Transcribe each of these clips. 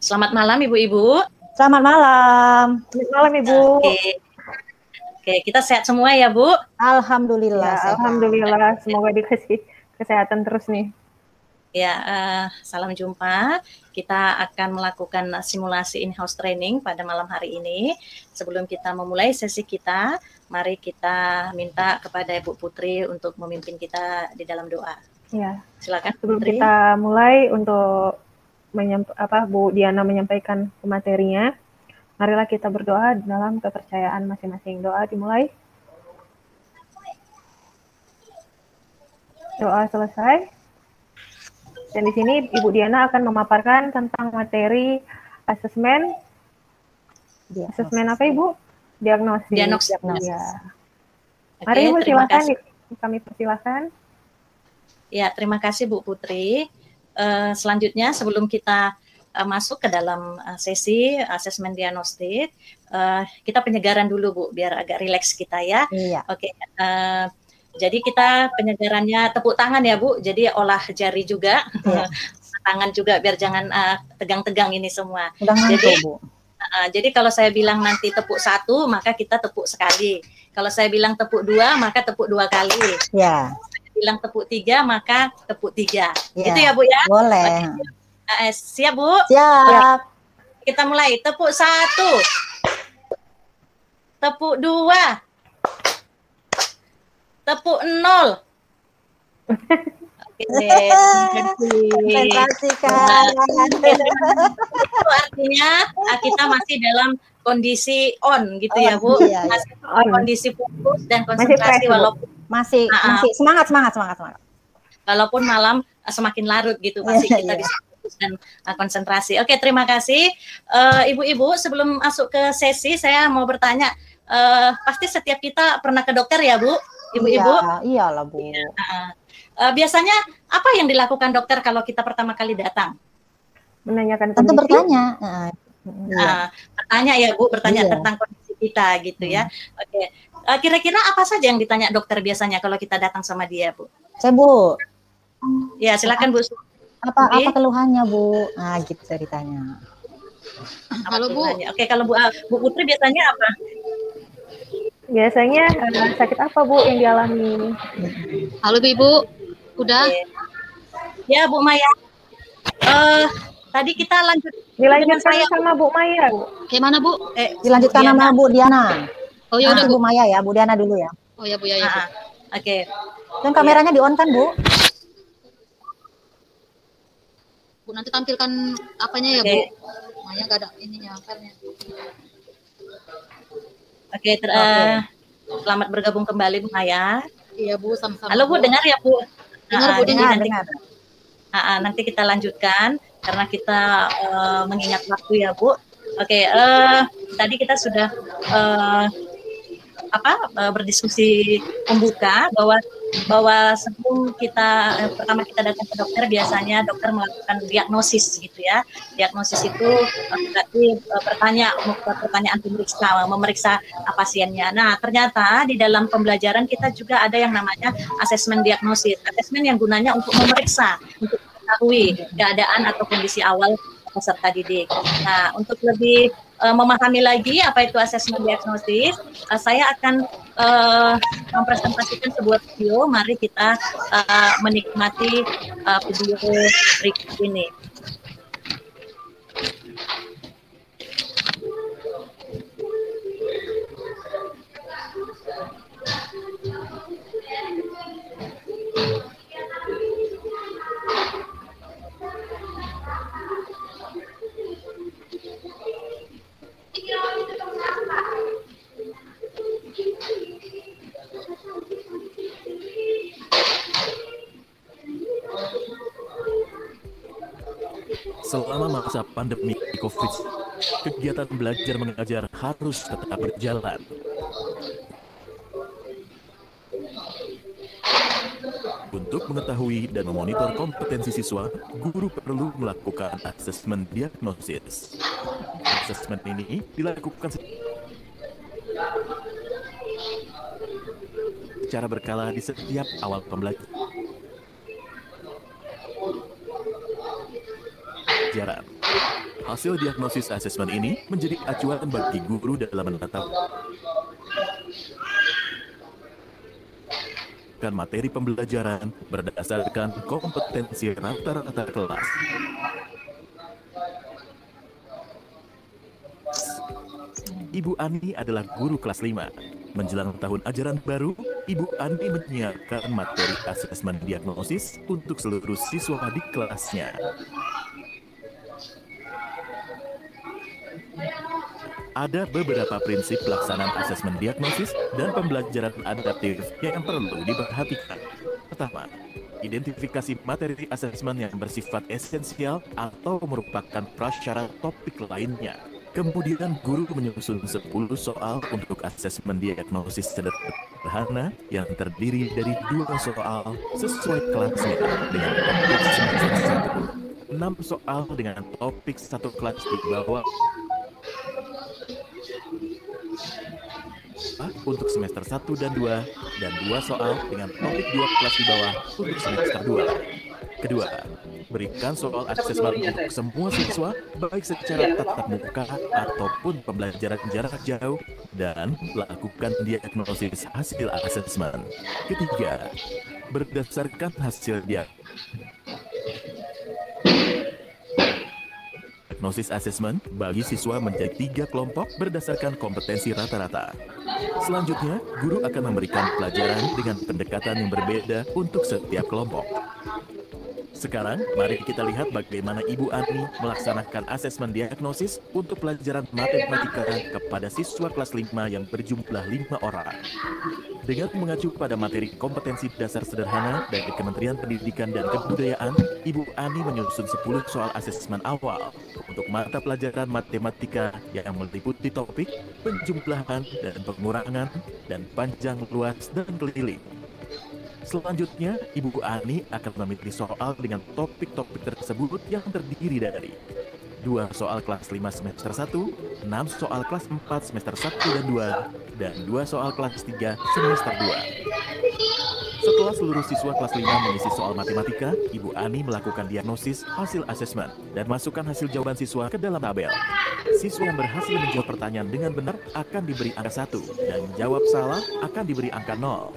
Selamat malam Ibu-Ibu. Selamat malam. Selamat malam Ibu. Oke, kita sehat semua ya Bu? Alhamdulillah. Ya, alhamdulillah. Semoga dikasih kesehatan terus nih. Ya, salam jumpa. Kita akan melakukan simulasi in-house training pada malam hari ini. Sebelum kita memulai sesi kita, mari kita minta kepada Ibu Putri untuk memimpin kita di dalam doa. Ya. Silakan. Sebelum Putri. kita mulai untuk Bu Diana menyampaikan materinya, marilah kita berdoa dalam kepercayaan masing-masing. Doa dimulai. Doa selesai. Dan di sini Ibu Diana akan memaparkan tentang materi asesmen. Asesmen apa Ibu? Diagnosis. Diagnosis. Ya. Mari Ibu silakan, kami persilahkan. Ya, terima kasih Bu Putri. Selanjutnya sebelum kita masuk ke dalam sesi asesmen diagnostik, kita penyegaran dulu Bu, biar agak rileks kita ya. Iya. Oke. Jadi kita penyegarannya tepuk tangan ya Bu, jadi olah jari juga, iya. tangan juga biar jangan tegang-tegang ini semua. Udah Jadi, Bu. Jadi kalau saya bilang nanti tepuk 1, maka kita tepuk sekali. Kalau saya bilang tepuk 2, maka tepuk 2 kali. Ya. Saya bilang tepuk 3, maka tepuk 3. Ya. Gitu ya Bu ya? Boleh. Oke. Siap Bu? Siap. Kita mulai. Tepuk 1. Tepuk 2. Tepuk 0. Oke, konsentrasi kan. Itu artinya kita masih dalam kondisi on gitu ya Bu. Iya, masih kondisi fokus dan Masih konsentrasi walaupun masih semangat. Walaupun malam semakin larut gitu pasti kita bisa fokus dan konsentrasi. Oke, terima kasih Ibu-ibu. Sebelum masuk ke sesi saya mau bertanya, pasti setiap kita pernah ke dokter ya Bu? Ibu-ibu? Iya, iyalah Bu. Biasanya apa yang dilakukan dokter kalau kita pertama kali datang? Menanyakan Tentu kondisi. bertanya. Bertanya ya Bu, bertanya Iya. tentang kondisi kita gitu ya. Oke. Kira-kira apa saja yang ditanya dokter biasanya kalau kita datang sama dia Bu? Saya Bu. Ya silakan Bu. Apa keluhannya Bu? Nah gitu saya ditanya. Halo Bu. Oke, kalau Bu Putri biasanya apa? Biasanya sakit apa Bu yang dialami? Halo Ibu, udah? Ya Bu Maya. Tadi kita Dilanjutkan sama Bu Maya. Gimana Bu? Dilanjutkan sama Bu Diana. Oh ya udah Bu Maya ya, Bu Diana dulu ya. Oh ya Bu ya. Oke. Dan kameranya di on kan Bu? Bu nanti tampilkan apanya ya Bu? Maya nggak ada ininya filenya. Oke, selamat bergabung kembali Bu Maya. Iya Bu, sama-sama. Halo Bu, dengar ya Bu? Dengar Bu, dengar. Nanti kita lanjutkan karena kita mengingat waktu ya Bu. Oke, tadi kita sudah berdiskusi pembuka bahwa sebelum pertama kita datang ke dokter, biasanya dokter melakukan diagnosis gitu ya. Diagnosis itu berarti pertanyaan memeriksa pasiennya. Nah, ternyata di dalam pembelajaran kita juga ada yang namanya asesmen diagnosis. Asesmen yang gunanya untuk memeriksa, untuk mengetahui keadaan atau kondisi awal peserta didik. Nah, untuk lebih memahami lagi apa itu asesmen diagnosis, saya akan mempresentasikan sebuah video. Mari kita menikmati video berikut ini. Selama masa pandemi COVID, kegiatan belajar mengajar harus tetap berjalan. Untuk mengetahui dan memonitor kompetensi siswa, guru perlu melakukan asesmen diagnosis. Asesmen ini dilakukan secara berkala di setiap awal pembelajaran. Hasil diagnosis asesmen ini menjadi acuan bagi guru dalam menetapkan materi pembelajaran berdasarkan kompetensi rata-rata kelas. Ibu Ani adalah guru kelas 5. Menjelang tahun ajaran baru, Ibu Ani menyiapkan materi asesmen diagnosis untuk seluruh siswa di kelasnya. Ada beberapa prinsip pelaksanaan asesmen diagnosis dan pembelajaran adaptif yang perlu diperhatikan. Pertama, identifikasi materi asesmen yang bersifat esensial atau merupakan prasyarat topik lainnya. Kemudian guru menyusun 10 soal untuk asesmen diagnosis sederhana yang terdiri dari 2 soal sesuai kelasnya dengan topik semester 1, 6 soal dengan topik 1 kelas di bawah untuk semester 1 dan 2, dan 2 soal dengan topik 2 kelas di bawah untuk semester 2. Kedua, berikan soal asesmen untuk semua siswa, baik secara tatap muka ataupun pembelajaran jarak jauh, dan lakukan diagnosis hasil asesmen. Ketiga, berdasarkan hasil diagnosis asesmen, bagi siswa menjadi 3 kelompok berdasarkan kompetensi rata-rata. Selanjutnya, guru akan memberikan pelajaran dengan pendekatan yang berbeda untuk setiap kelompok. Sekarang, mari kita lihat bagaimana Ibu Ani melaksanakan asesmen diagnosis untuk pelajaran matematika kepada siswa kelas 5 yang berjumlah 5 orang. Dengan mengacu pada materi kompetensi dasar sederhana dari Kementerian Pendidikan dan Kebudayaan, Ibu Ani menyusun 10 soal asesmen awal untuk mata pelajaran matematika yang meliputi topik, penjumlahan dan pengurangan, dan panjang, luas, dan keliling. Selanjutnya, Ibu Ani akan memilih soal dengan topik-topik tersebut yang terdiri dari 2 soal kelas 5 semester 1, 6 soal kelas 4 semester 1 dan 2, dan 2 soal kelas 3 semester 2. Setelah seluruh siswa kelas 5 mengisi soal matematika, Ibu Ani melakukan diagnosis hasil asesmen dan masukkan hasil jawaban siswa ke dalam tabel. Siswa yang berhasil menjawab pertanyaan dengan benar akan diberi angka 1, dan jawab salah akan diberi angka 0.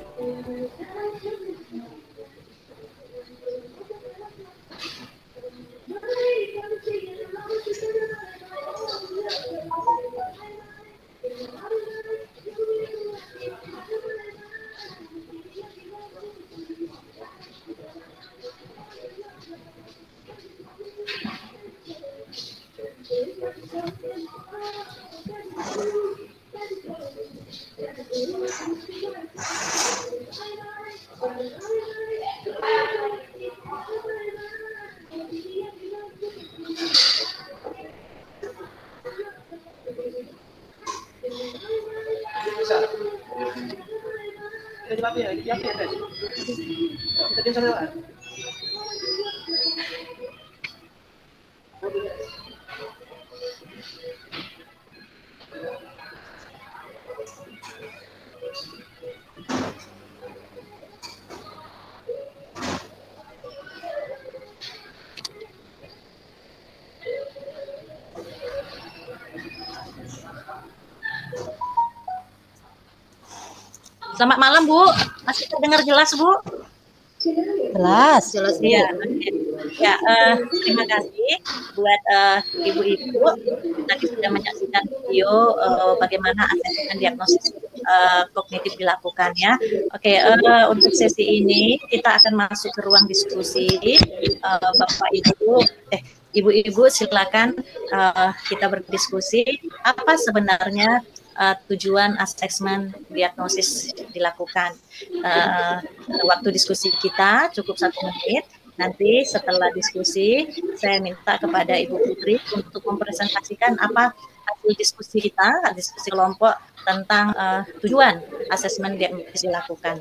Selamat malam, Bu. Masih terdengar jelas, Bu? Jelas. Jelas, Bu. Ya, ya terima kasih buat ibu-ibu tadi sudah menyaksikan video bagaimana asesmen diagnosis kognitif dilakukan ya. Oke, untuk sesi ini kita akan masuk ke ruang diskusi. Bapak Ibu, Ibu-ibu silakan kita berdiskusi apa sebenarnya tujuan asesmen diagnosis dilakukan. Waktu diskusi kita cukup 1 menit. Nanti setelah diskusi, saya minta kepada Ibu Putri untuk mempresentasikan apa hasil diskusi kita, diskusi kelompok tentang tujuan asesmen diagnosis dilakukan.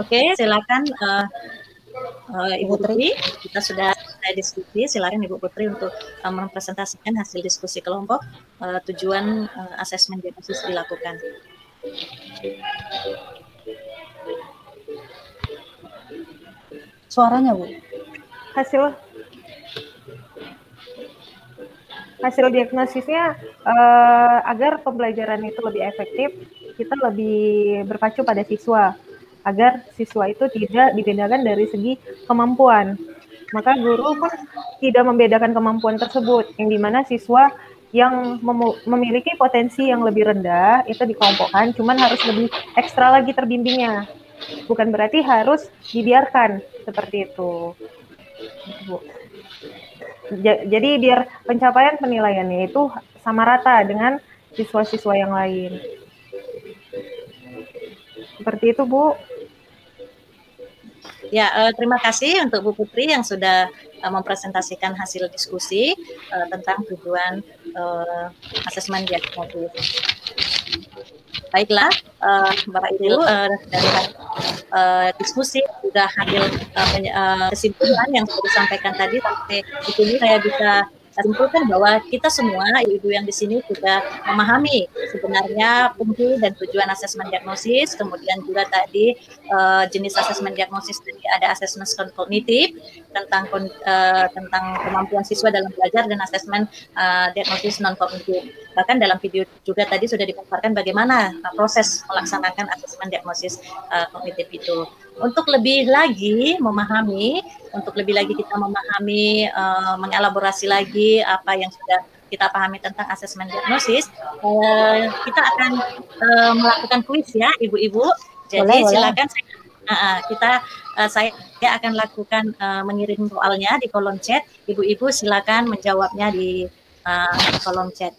Oke, silakan Ibu Putri. Putri. Kita sudah diskusi. Silakan Ibu Putri untuk mempresentasikan hasil diskusi kelompok, tujuan asesmen diagnosis dilakukan. Suaranya, Bu. Hasil diagnosisnya agar pembelajaran itu lebih efektif, kita lebih berpacu pada siswa, agar siswa itu tidak dibedakan dari segi kemampuan. Maka guru pun tidak membedakan kemampuan tersebut, yang dimana siswa yang memiliki potensi yang lebih rendah itu dikelompokkan, cuman harus lebih ekstra lagi terbimbingnya. Bukan berarti harus dibiarkan seperti itu. Bu. Jadi biar pencapaian penilaiannya itu sama rata dengan siswa-siswa yang lain. Seperti itu, Bu. Ya, terima kasih untuk Bu Putri yang sudah mempresentasikan hasil diskusi tentang tujuan asesmen diagnosis. Baiklah, Bapak Ibu, dari diskusi sudah ambil kesimpulan yang sudah disampaikan tadi. Sampai di sini saya bisa simpulkan bahwa kita semua ibu-ibu yang di sini sudah memahami sebenarnya fungsi dan tujuan asesmen diagnosis, kemudian juga tadi jenis asesmen diagnosis tadi ada asesmen kognitif tentang kemampuan siswa dalam belajar dan asesmen diagnosis non kognitif. Bahkan dalam video juga tadi sudah dipaparkan bagaimana proses melaksanakan asesmen diagnosis kognitif itu. Untuk lebih lagi memahami, kita memahami, mengelaborasi lagi apa yang sudah kita pahami tentang asesmen diagnosis, kita akan melakukan kuis ya, Ibu-ibu. Jadi boleh. Silakan saya akan lakukan mengirim soalnya di kolom chat. Ibu-ibu silakan menjawabnya di kolom chat.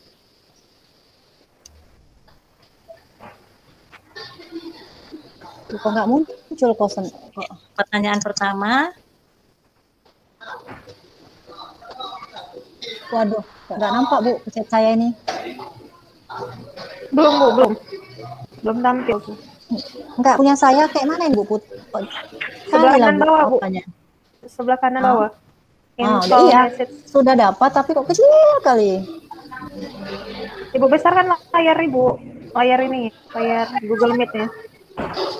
Kok nggak muncul kosen? Pertanyaan pertama. Waduh, nggak nampak, Bu, chat saya ini. Belum, Bu, belum tampil. Nggak punya saya kayak mana ini, Bu? Sebelah kanan bawah, Bu. Sebelah kanan bawah. Iya, sudah dapat, tapi kok kecil kali. Ibu besarkan layar Ibu, layar ini, layar Google Meet ya.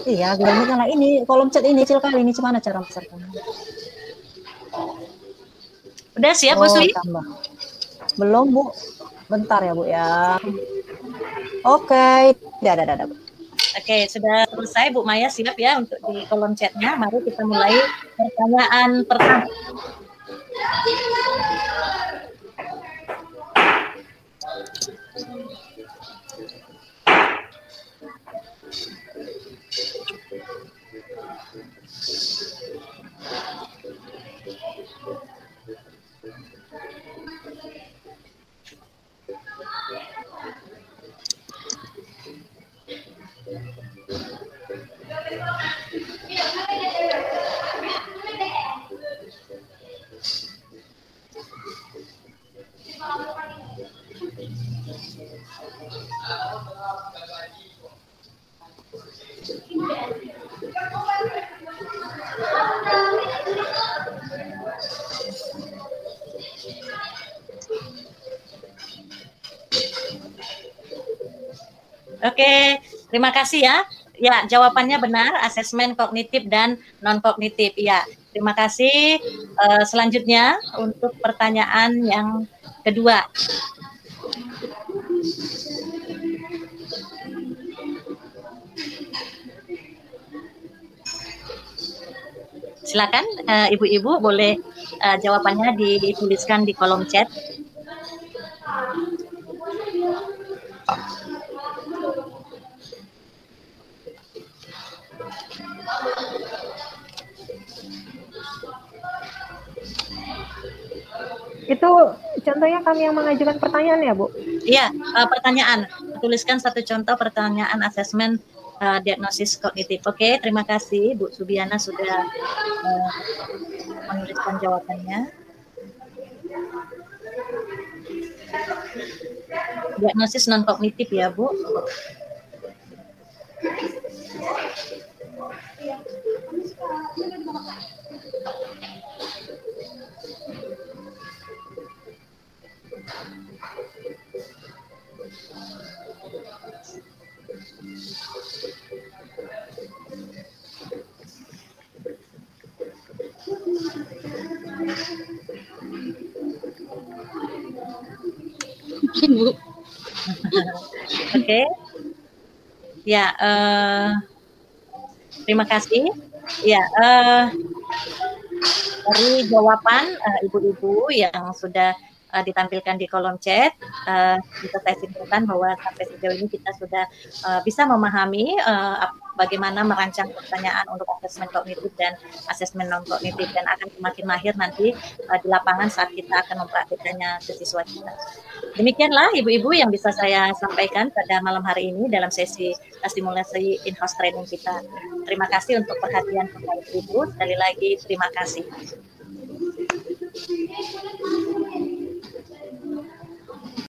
Iya, Google Meet yang ini, kolom chat ini kecil kali ini, gimana cara besarkan? Udah siap, Bu Sri? Belum, Bu. Bentar ya, Bu ya. Oke, udah. Oke, sudah selesai Bu Maya, siap ya untuk di kolom chatnya. Mari kita mulai pertanyaan pertama. Oke, terima kasih ya. Ya, jawabannya benar, asesmen kognitif dan non-kognitif. Ya, terima kasih. Selanjutnya untuk pertanyaan yang kedua. Silakan, ibu-ibu boleh jawabannya dituliskan di kolom chat. Itu contohnya kami yang mengajukan pertanyaan ya, Bu? Iya, pertanyaan. Tuliskan satu contoh pertanyaan asesmen diagnosis kognitif. Oke, terima kasih Bu Subiana sudah menuliskan jawabannya. Diagnosis non kognitif ya, Bu. Bu. Oke. Ya, terima kasih. Ya, dari jawaban ibu-ibu yang sudah ditampilkan di kolom chat, bisa saya simpulkan bahwa sampai sejauh ini kita sudah bisa memahami bagaimana merancang pertanyaan untuk asesmen kognitif dan asesmen non kognitif, dan akan semakin mahir nanti di lapangan saat kita akan mempraktikkannya ke siswa kita. Demikianlah ibu-ibu yang bisa saya sampaikan pada malam hari ini dalam sesi stimulasi in-house training kita. Terima kasih untuk perhatian kepada ibu. Sekali lagi terima kasih.